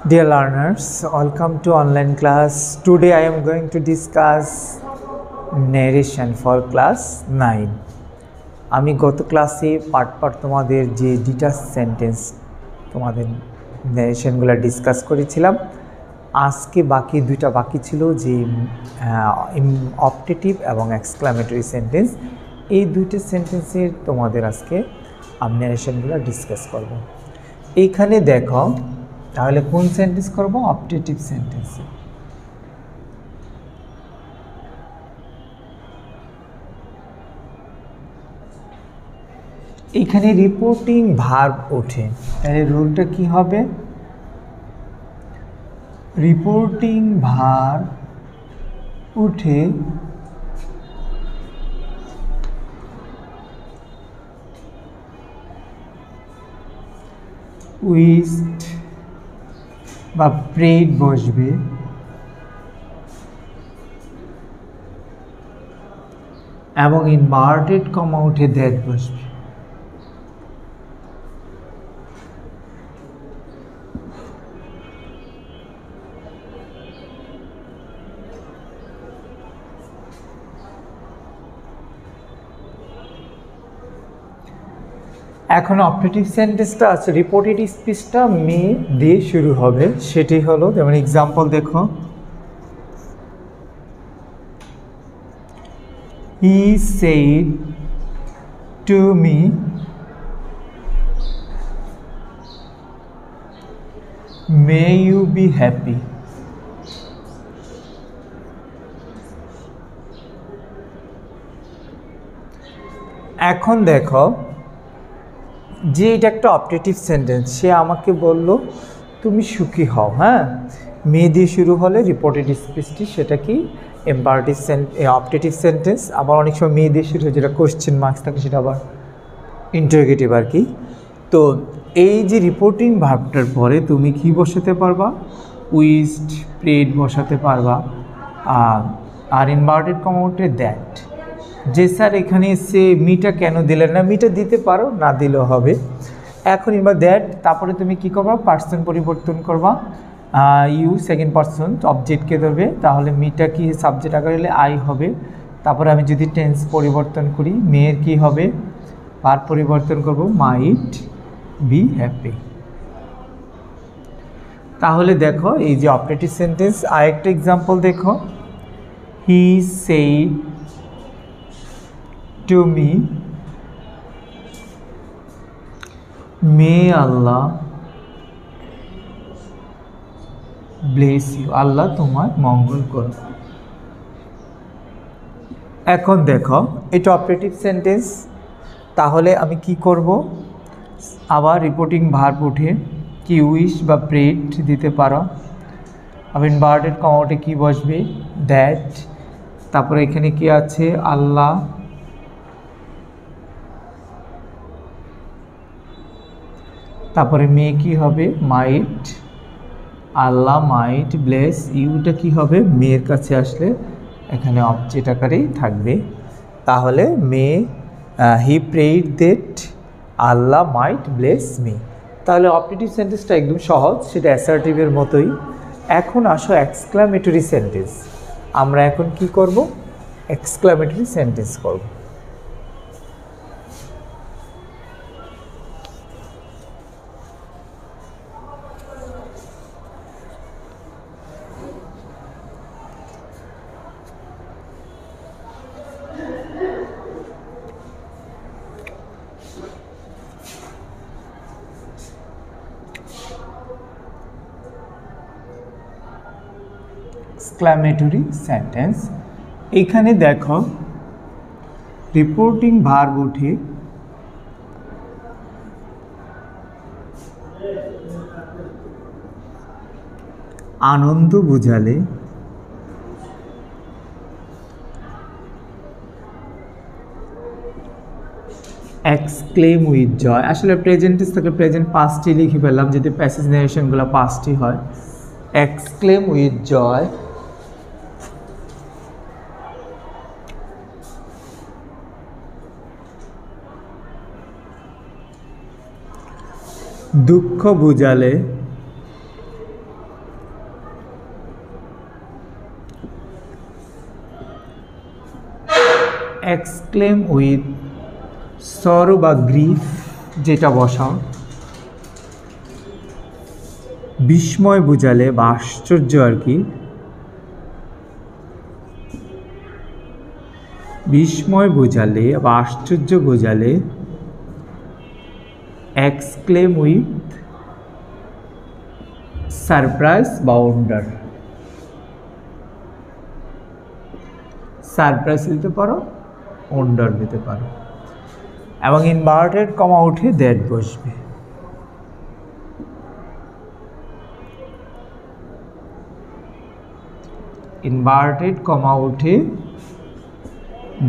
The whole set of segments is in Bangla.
Dear learners, welcome to online class. Today I am going to discuss narration for class 9. আমি গত ক্লাসে পার্ট তোমাদের যে ডিটাচ সেন্টেন্স তোমাদের ন্যারেশনগুলো ডিসকাস করেছিলাম। আজকে দুইটা বাকি ছিল যে অপটেটিভ এবং এক্সক্লামেটরি সেন্টেন্স। এই দুইটা সেন্টেন্সের তোমাদের আজকে আমি ন্যারেশনগুলো ডিসকাস করব। এইখানে দেখো তাহলে কোন সেন্টেন্স করব? Optative sentence. এখানে রিপোর্টিং ভার্ব ওঠে, তাহলে রুলটা কি হবে? রিপোর্টিং ভার্ব উঠে উইস্ট বা প্রেড বসবে, এবং ইনভার্টেড কমা উঠে দ্যাট বসবে। এখন অপটেটিভ সেন্টেন্সটা আছে, রিপোর্টেড স্পিচটা মে দিয়ে শুরু হবে, সেটি হলো যেমন এক্সাম্পল দেখো, he said to me may you be happy. এখন দেখো যে এটা একটা অপটেটিভ সেন্টেন্স, সে আমাকে বলল তুমি সুখী হও। হ্যাঁ, মে দিয়ে শুরু হলে রিপোর্টেড স্পিচটি সেটা কি ইম্পারেটিভ অপটেটিভ সেন্টেন্স। আবার অনেক সময় মে দিয়ে শুরু হয়, যেটা কোশ্চেন মার্কস থাকে সেটা আবার ইন্টারোগেটিভ আর কি। তো এই যে রিপোর্টিং ভার্বটার পরে তুমি কি বসাতে পারবা? উইস্ট প্রেড বসাতে পারবা, আর ইনভার্টেড কমা উঠে দ্যাট। যে স্যার এখানে সে মিটা কেন দিলেন না? মিটা দিতে পারো, না দিলেও হবে। এখন এবার দ্যাট, তারপরে তুমি কি করবা? পার্সন পরিবর্তন করবা, ইউ সেকেন্ড পার্সন অবজেক্টকে ধরবে, তাহলে মিটা কি সাবজেক্ট আকারে হলে আই হবে। তারপরে আমি যদি টেন্স পরিবর্তন করি, মেয়ের কি হবে? ভার্ব পরিবর্তন করব, মাইট বি হ্যাপি। তাহলে দেখো এই যে অপটেটিভ সেন্টেন্স। আরেকটা এক্সাম্পল দেখো, he shed to me may Allah bless you, আল্লাহ তোমার মঙ্গল করুন। এখন দেখো এটা অপারেটিভ সেন্টেন্স, তাহলে আমি কি করব? আবার রিপোর্টিং ভার্ব উঠে কি উইশ বা প্রেড দিতে পারো, আবার ইনভার্টেড কমা উঠে কি বসবে? দ্যাট। তারপরে এখানে কি আছে? আল্লাহ। তারপরে মেয়ে কি হবে? মাইট, আল্লাহ মাইট ব্লেস ইউটা কি হবে? মেয়ের কাছে আসলে এখানে অবজেক্ট আকারেই থাকবে। তাহলে may he prayed that Allah might bless me. তাহলে অপটেটিভ সেন্টেন্সটা একদম সহজ, সেটা অ্যাসার্টিভের মতোই। এখন আসো এক্সক্লামেটরি সেন্টেন্স। আমরা এখন কি করব? এক্সক্লামেটরি সেন্টেন্স করব। এক্সক্লামেটরি সেন্টেন্স, এখানে দেখো রিপোর্টিং ভার্ব উঠে আনন্দ বুঝালে এক্সক্লেম উইথ জয়। আসলে প্রেজেন্ট টেন্স থেকে প্রেজেন্ট পাস্টই লিখে ফেললাম, যদি প্যাসেজ নারেশনগুলো পাস্টই হয়। এক্সক্লেম উইথ জয়, দুঃখ বুঝালে এক্সক্লেম উইথ সরো বা গ্রিফ যেটা বসাও, বিস্ময় বুঝালে বা আশ্চর্য আর কি, বিস্ময় বোঝালে বা আশ্চর্য বোঝালে এক্সক্লেম উইথ সারপ্রাইজ বা ওয়ান্ডার। সারপ্রাইজ দিতে পারো, ওয়ান্ডার দিতে পারো, এবং ইনভার্টেড কমা উঠে দ্যাট বসবে। ইনভার্টেড কমা উঠে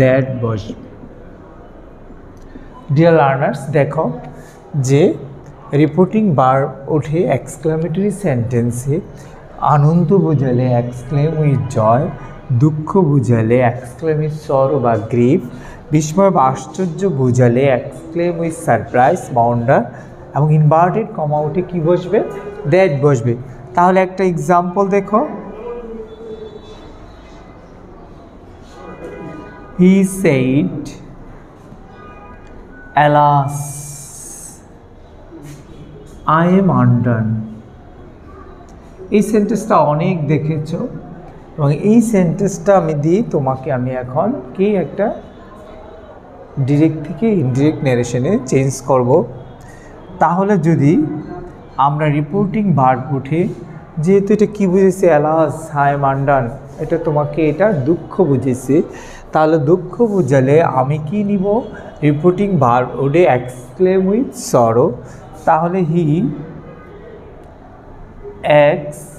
দ্যাট বসবে। ডিয়ার লার্নার্স, দেখো যে রিপোর্টিং ভার্ব ওঠে এক্সক্লামেটরি সেন্টেন্সে আনন্দ বোঝালে এক্সক্লেম উইথ জয়, দুঃখ বোঝালে এক্সক্লেম উইথ সরো বা গ্রিফ, বিস্ময় বা আশ্চর্য বোঝালে এক্সক্লেম উইথ সারপ্রাইজ বা ওয়ান্ডার, এবং ইনভার্টেড কমা উঠে কী বসবে? দ্যাট বসবে। তাহলে একটা এক্সাম্পল দেখো, he shed alas I am undone। এই সেন্টেন্সটা অনেক দেখেছো, এবং এই সেন্টেন্সটা আমি দিই তোমাকে, আমি এখন কি একটা ডিরেক্ট থেকে ইনডিরেক্ট ন্যারেশনে চেঞ্জ করব। তাহলে যদি আমরা রিপোর্টিং ভার্ব উঠে, যেহেতু এটা কী বুঝেছে, অ্যালাস আই এম আনডান, এটা তোমাকে এটা দুঃখ বুঝেছে, তাহলে দুঃখ বুঝালে আমি কি নিব? Reporting verb ওডে exclaim with sorrow, তাহলে হি এক্সক্লেম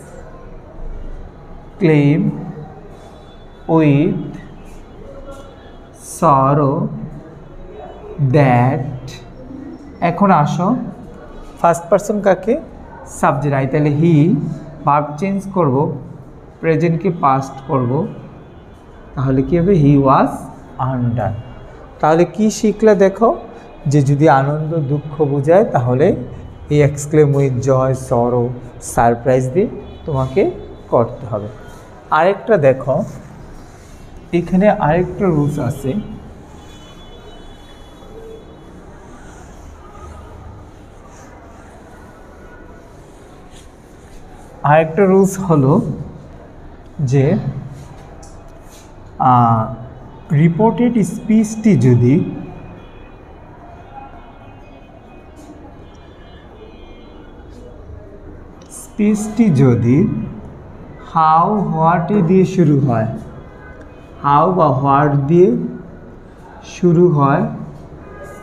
উইথ সরো দ্যাট। এখন আসো ফার্স্ট পারসন কাকে? সাবজেক্ট আই, তাহলে হি ভার্ব চেঞ্জ করব, প্রেজেন্টকে পাস্ট করব, তাহলে কী হবে? হি ওয়াজ আনডান। তাহলে কি শিখলে দেখো, যে যদি আনন্দ দুঃখ বোঝায় তাহলে এই এক্সক্লেম উইথ জয় সরো সারপ্রাইজ দিয়ে তোমাকে করতে হবে। আরেকটা দেখো, এখানে আরেকটা রুলস আছে, আরেকটা রুলস হলো যে রিপোর্টেড স্পিচটি যদি হাউ হোয়াট দিয়ে শুরু হয়, হাউ বা হোয়াট দিয়ে শুরু হয়,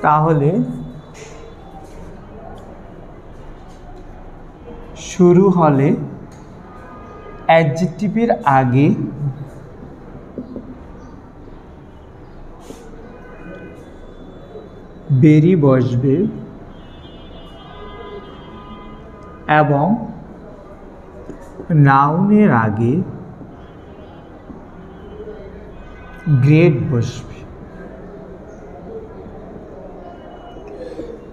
তাহলে শুরু হলে অ্যাডজেক্টিভের আগে বেরি বসবে এবং নাউনের আগে গ্রেড বসবে।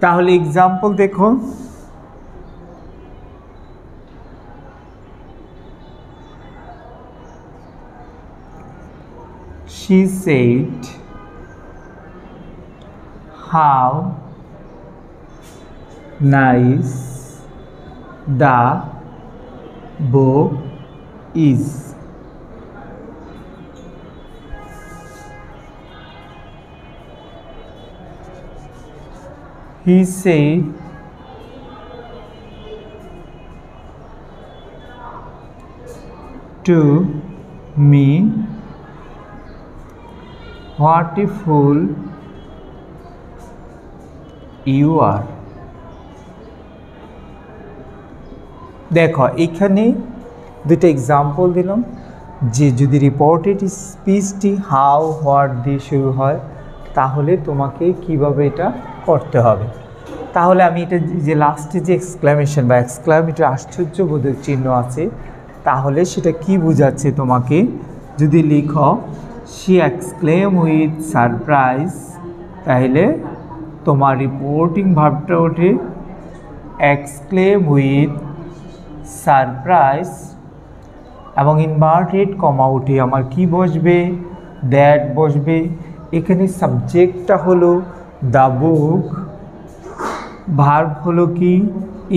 তাহলে এক্সাম্পল দেখো, she said how nice the book is। He said to me what a fool you are। দেখো এখানে দুটো এক্সাম্পল দিলাম, যে যদি রিপোর্টেড স্পিচটি হাউ হোয়াট দিয়ে শুরু হয় তাহলে তোমাকে কিভাবে এটা করতে হবে। তাহলে আমি এটা যে লাস্টে যে এক্সক্লামেশন বা এক্সক্লামেটরি আশ্চর্যবোধক চিহ্ন আছে, তাহলে সেটা কি বোঝাচ্ছে তোমাকে? যদি লিখো she exclaimed with surprise, তাহলে তোমার রিপোর্টিং ভার্বটা ওঠে এক্সক্লেম উইথ সারপ্রাইজ, এবং ইনভার্টেড কমা উঠে আমার কি বসবে? দ্যাট বসবে। এখানে সাবজেক্টটা হলো দ্য বুক, ভার্ব হলো কি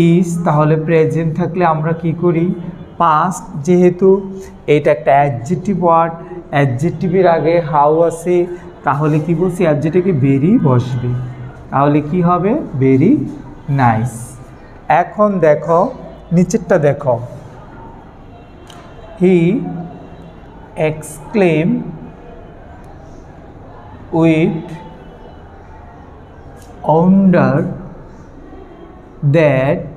ইজ, তাহলে প্রেজেন্ট থাকলে আমরা কি করি পাস্ট, যেহেতু এটা একটা অ্যাডজেক্টিভ ওয়ার্ড, অ্যাডজেক্টিভের আগে হাউ আছে, তাহলে কি বলছি অ্যাডজেক্টিভে ভেরি বসবে, তাহলে কি হবে ভেরি নাইস। এখন দেখো নিচেরটা দেখো, হি এক্সক্লেম উইথ ওয়ান্ডার দ্যাট,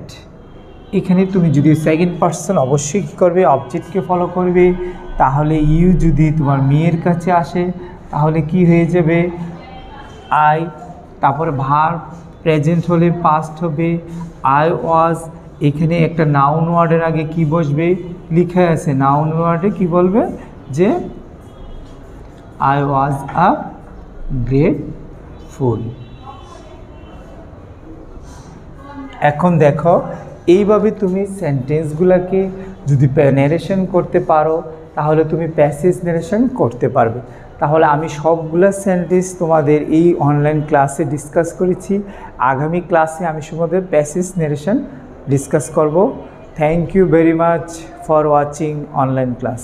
এখানে তুমি যদি সেকেন্ড পার্সন অবশ্যই কী করবে অবজেক্টকে ফলো করবে, তাহলে ইউ যদি তোমার মেয়ের কাছে আসে তাহলে কি হয়ে যাবে আই, তারপরে ভার্ব প্রেজেন্ট হলে পাস্ট হবে আই ওয়াজ, এখানে একটা নাউন ওয়ার্ডের আগে কি বসবে লিখা আছে, নাউন ওয়ার্ডে কি বলবে যে আই ওয়াজ আ গ্রেটফুল। এখন দেখো এইভাবে তুমি সেন্টেন্সগুলোকে যদি ন্যারেশন করতে পারো তাহলে তুমি প্যাসেজ ন্যারেশন করতে পারবে। তাহলে আমি সবগুলা সেন্টেন্স তোমাদের এই অনলাইন ক্লাসে ডিসকাস করেছি, আগামী ক্লাসে আমি তোমাদের প্যাসেজ ন্যারেশন ডিসকাস করব। Thank you very much for watching online class.